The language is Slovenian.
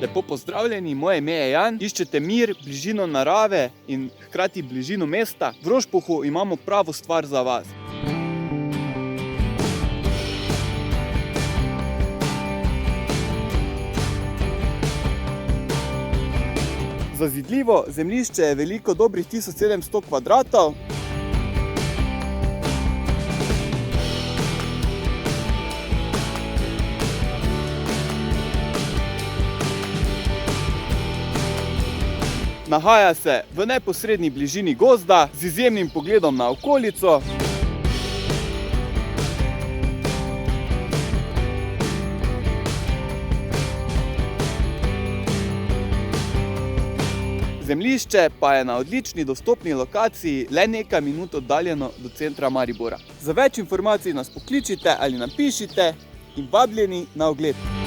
Lepo pozdravljeni, moje ime je Jan. Iščete mir, bližino narave in hkrati bližino mesta? V Rožpohu imamo pravo stvar za vas. Zazidljivo zemljišče je veliko dobrih 1700 kvadratov. Nahaja se v neposredni bližini gozda z izjemnim pogledom na okolico. Zemljišče pa je na odlični dostopni lokaciji le nekaj minut oddaljeno do centra Maribora. Za več informacij nas pokličite ali napišite in vabljeni na ogled.